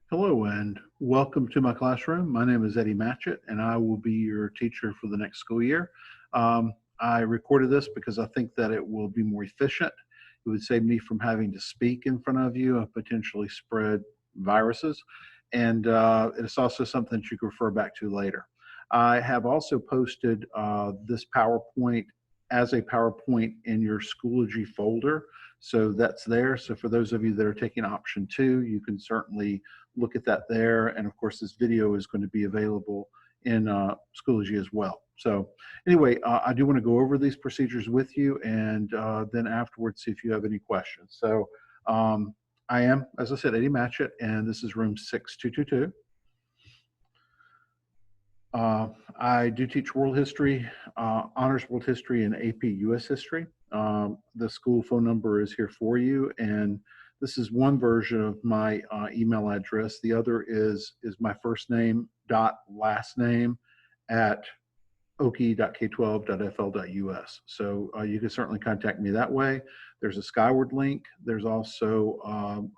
Hello and welcome to my classroom. My name is Eddie Matchett and I will be your teacher for the next school year. I recorded this because I think that it will be more efficient. It would save me from having to speak in front of you and potentially spread viruses. And it's also something that you can refer back to later. I have also posted this PowerPoint as a PowerPoint in your Schoology folder. So that's there. So for those of you that are taking option 2, you can certainly look at that there. And of course, this video is going to be available in Schoology as well. So anyway, I do want to go over these procedures with you and then afterwards see if you have any questions. So I am, as I said, Eddie Matchett, and this is room 6222. I do teach world history, honors world history, and AP US history. The school phone number is here for you, and this is one version of my email address. The other is my first name dot last name at okie.k12.fl.us. So you can certainly contact me that way. There's a Skyward link. There's also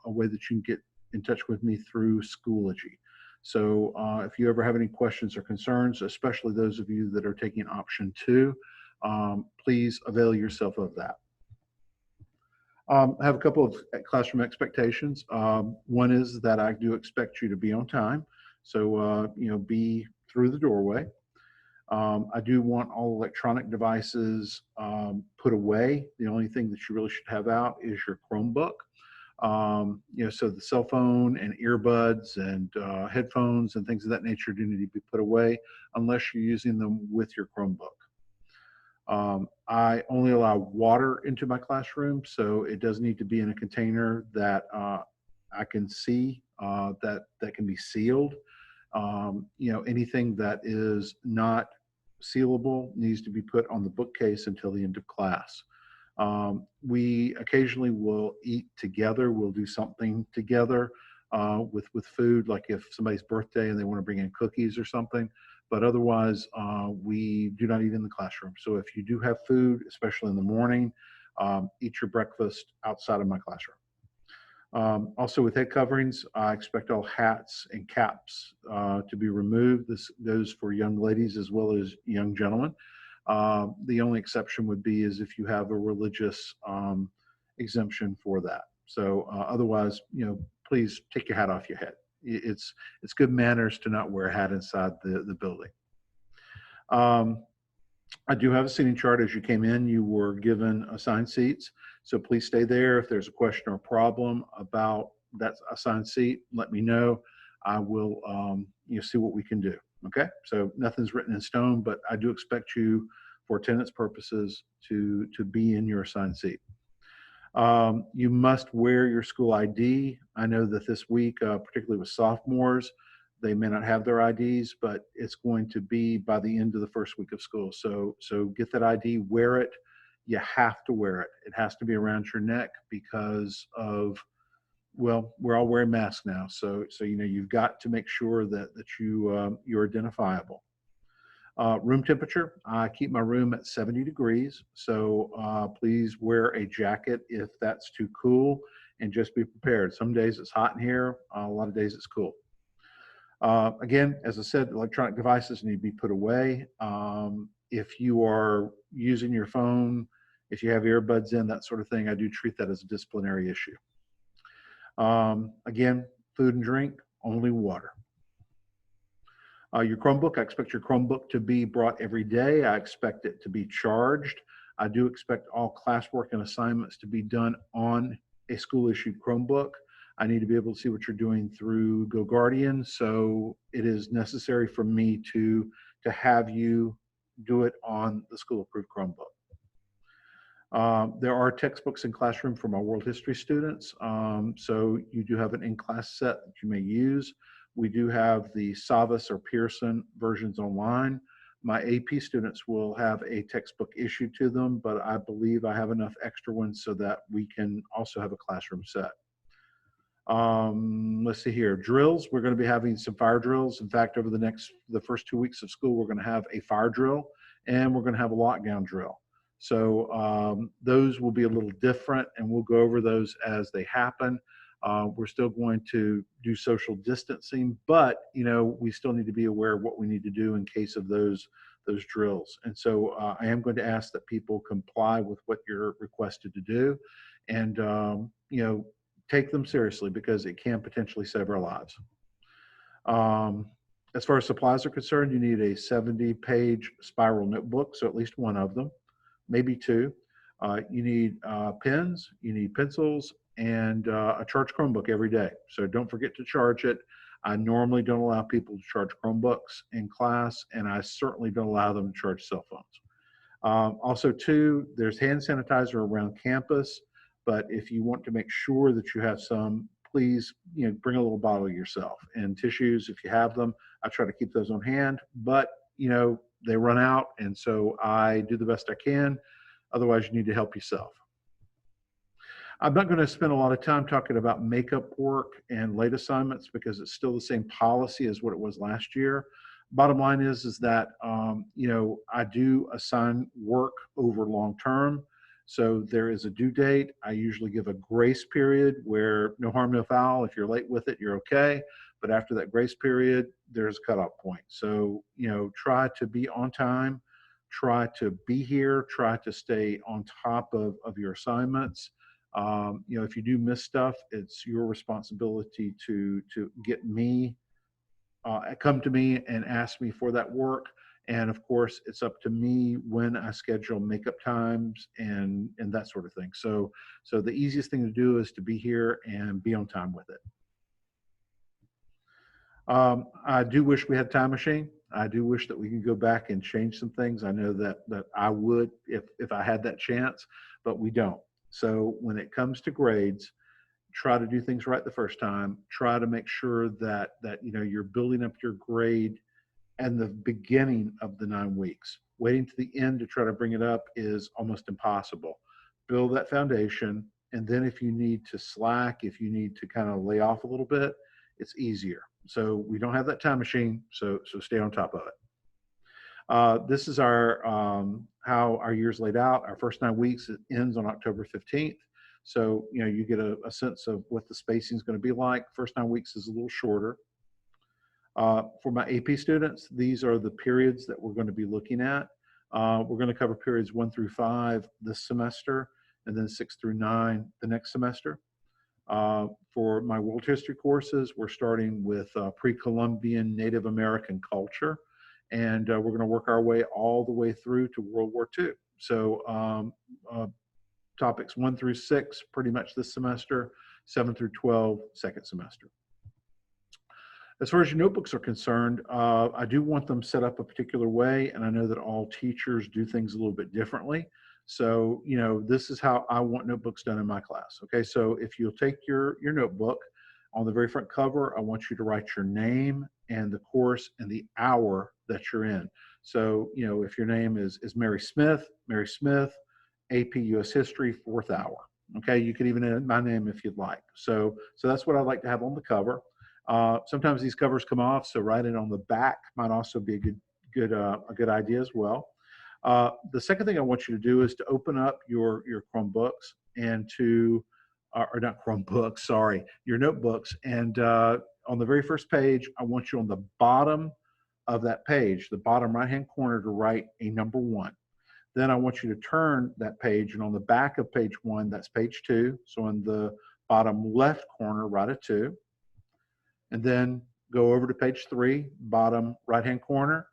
a way that you can get in touch with me through Schoology. So if you ever have any questions or concerns, especially those of you that are taking option 2, please avail yourself of that. I have a couple of classroom expectations. One is that I do expect you to be on time. So, be through the doorway. I do want all electronic devices put away. The only thing that you really should have out is your Chromebook. So the cell phone and earbuds and headphones and things of that nature do need to be put away unless you're using them with your Chromebook. I only allow water into my classroom, so it does need to be in a container that I can see that can be sealed. Anything that is not sealable needs to be put on the bookcase until the end of class. We occasionally will eat together. We'll do something together with food, like if somebody's birthday and they want to bring in cookies or something. But otherwise, we do not eat in the classroom. So if you do have food, especially in the morning, eat your breakfast outside of my classroom. Also with head coverings, I expect all hats and caps to be removed. This goes for young ladies as well as young gentlemen. The only exception would be is if you have a religious exemption for that. So otherwise, please take your hat off your head. It's good manners to not wear a hat inside the building. I do have a seating chart. As you came in, you were given assigned seats. So please stay there. If there's a question or a problem about that assigned seat, let me know. I will see what we can do. Okay, so nothing's written in stone, but I do expect you, for attendance purposes, to be in your assigned seat. You must wear your school ID. I know that this week, particularly with sophomores, they may not have their IDs, but it's going to be by the end of the first week of school. So get that ID, wear it. You have to wear it. It has to be around your neck because of, well, we're all wearing masks now. So you've got to make sure that you're identifiable. Room temperature, I keep my room at 70 degrees. So please wear a jacket if that's too cool, and just be prepared. Some days it's hot in here, a lot of days it's cool. Again, as I said, electronic devices need to be put away. If you are using your phone, if you have earbuds in, that sort of thing, I do treat that as a disciplinary issue. Again, food and drink, only water. Your Chromebook, I expect your Chromebook to be brought every day. I expect it to be charged. I do expect all classwork and assignments to be done on a school-issued Chromebook. I need to be able to see what you're doing through GoGuardian, so it is necessary for me to have you do it on the school-approved Chromebook. There are textbooks in classroom for my world history students, so you do have an in-class set that you may use. We do have the Savas or Pearson versions online. My AP students will have a textbook issued to them, but I believe I have enough extra ones so that we can also have a classroom set. Let's see here. Drills, we're going to be having some fire drills. In fact, over the first 2 weeks of school, we're going to have a fire drill and we're going to have a lockdown drill. So those will be a little different, and we'll go over those as they happen. We're still going to do social distancing, but we still need to be aware of what we need to do in case of those drills. And so I am going to ask that people comply with what you're requested to do, and take them seriously because it can potentially save our lives. Um, as far as supplies are concerned, you need a 70-page spiral notebook, so at least one of them, maybe two. You need pens, you need pencils, and a charged Chromebook every day. So don't forget to charge it. I normally don't allow people to charge Chromebooks in class, and I certainly don't allow them to charge cell phones. Also, too, there's hand sanitizer around campus, but if you want to make sure that you have some, please, bring a little bottle yourself. And tissues, if you have them, I try to keep those on hand, but they run out, and so I do the best I can. Otherwise, you need to help yourself. I'm not going to spend a lot of time talking about makeup work and late assignments because it's still the same policy as what it was last year. Bottom line is that I do assign work over long term. So there is a due date. I usually give a grace period where no harm, no foul. If you're late with it, you're okay. But after that grace period, there's a cutoff point. So try to be on time. Try to be here. Try to stay on top of your assignments. If you do miss stuff, it's your responsibility to get me, come to me and ask me for that work. And of course, it's up to me when I schedule makeup times and that sort of thing. So the easiest thing to do is to be here and be on time with it. I do wish we had a time machine. I do wish that we could go back and change some things. I know that I would if I had that chance, but we don't. So when it comes to grades, try to do things right the first time. Try to make sure that you're building up your grade and the beginning of the 9 weeks. Waiting to the end to try to bring it up is almost impossible. Build that foundation, and then if you need to slack, if you need to kind of lay off a little bit, it's easier. So we don't have that time machine, so stay on top of it. This is our how our year's laid out. Our first 9 weeks ends on October 15th. So you get a sense of what the spacing is going to be like. First 9 weeks is a little shorter. For my AP students, these are the periods that we're going to be looking at. We're going to cover periods 1 through 5 this semester, and then 6 through 9 the next semester. For my world history courses, we're starting with pre-Columbian Native American culture, and we're going to work our way all the way through to World War II. So topics 1 through 6 pretty much this semester, 7 through 12 second semester. As far as your notebooks are concerned, I do want them set up a particular way, and I know that all teachers do things a little bit differently. So, this is how I want notebooks done in my class. Okay, so if you'll take your notebook, on the very front cover, I want you to write your name and the course and the hour that you're in. So, if your name is Mary Smith, AP US History, 4th hour. Okay, you could even add my name if you'd like. So that's what I'd like to have on the cover. Sometimes these covers come off, so write it on the back might also be a good idea as well. The second thing I want you to do is to open up your Chromebooks and or not Chromebooks, sorry, your notebooks. And on the very first page, I want you on the bottom of that page, the bottom right-hand corner, to write a number 1. Then I want you to turn that page, and on the back of page 1, that's page 2. So on the bottom left corner, write a 2. And then go over to page 3, bottom right-hand corner.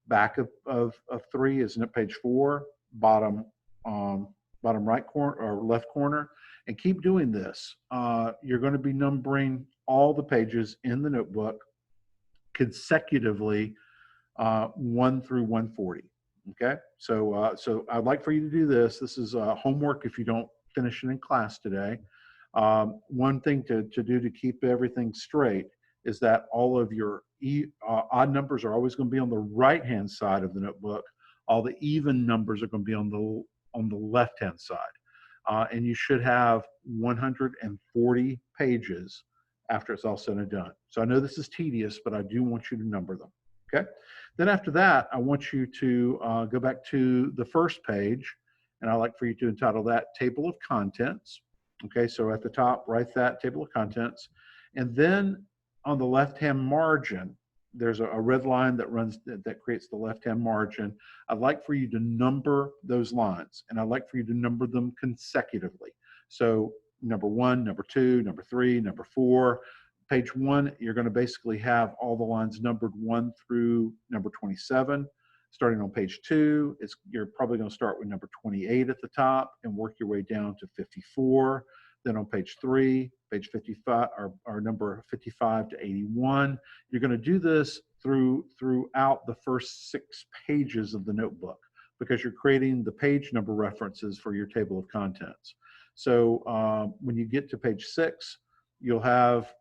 Back of 3 is page 4, bottom right corner or left corner, and keep doing this. You're going to be numbering all the pages in the notebook consecutively, 1 through 140. Okay, so I'd like for you to do this. This is homework if you don't finish it in class today. One thing to do to keep everything straight is that all of your odd numbers are always going to be on the right-hand side of the notebook. All the even numbers are going to be on the left-hand side. And you should have 140 pages after it's all said and done. So I know this is tedious, but I do want you to number them. Okay. Then after that, I want you to go back to the first page, and I'd like for you to entitle that Table of Contents. Okay, so at the top, write that table of contents. And then on the left-hand margin, there's a red line that runs that creates the left-hand margin. I'd like for you to number those lines, and I'd like for you to number them consecutively. So number one, number two, number three, number four. Page one, you're going to basically have all the lines numbered 1 through number 27. Starting on page two, you're probably going to start with number 28 at the top and work your way down to 54. Then on page three, page 55, or number 55 to 81, you're going to do this throughout the first 6 pages of the notebook, because you're creating the page number references for your table of contents. So when you get to page 6, you'll have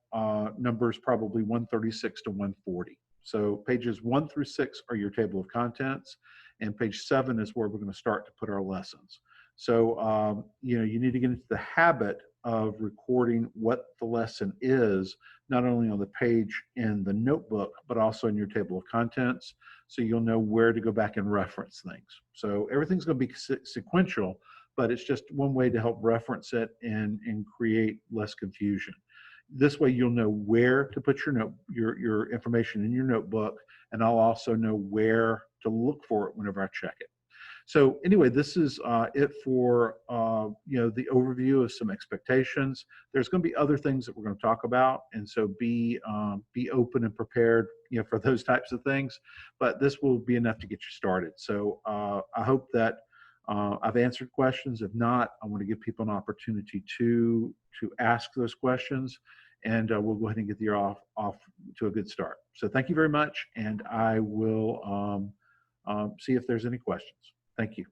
numbers probably 136 to 140. So pages 1 through 6 are your table of contents, and page 7 is where we're going to start to put our lessons. So you need to get into the habit of recording what the lesson is, not only on the page in the notebook, but also in your table of contents, so you'll know where to go back and reference things. So everything's going to be sequential, but it's just one way to help reference it and create less confusion. This way you'll know where to put your information in your notebook, and I'll also know where to look for it whenever I check it. So anyway, this is it for the overview of some expectations. There's going to be other things that we're going to talk about, and so be open and prepared for those types of things. But this will be enough to get you started. So I hope that I've answered questions. If not, I want to give people an opportunity to ask those questions, and we'll go ahead and get the year off to a good start. So thank you very much, and I will see if there's any questions. Thank you.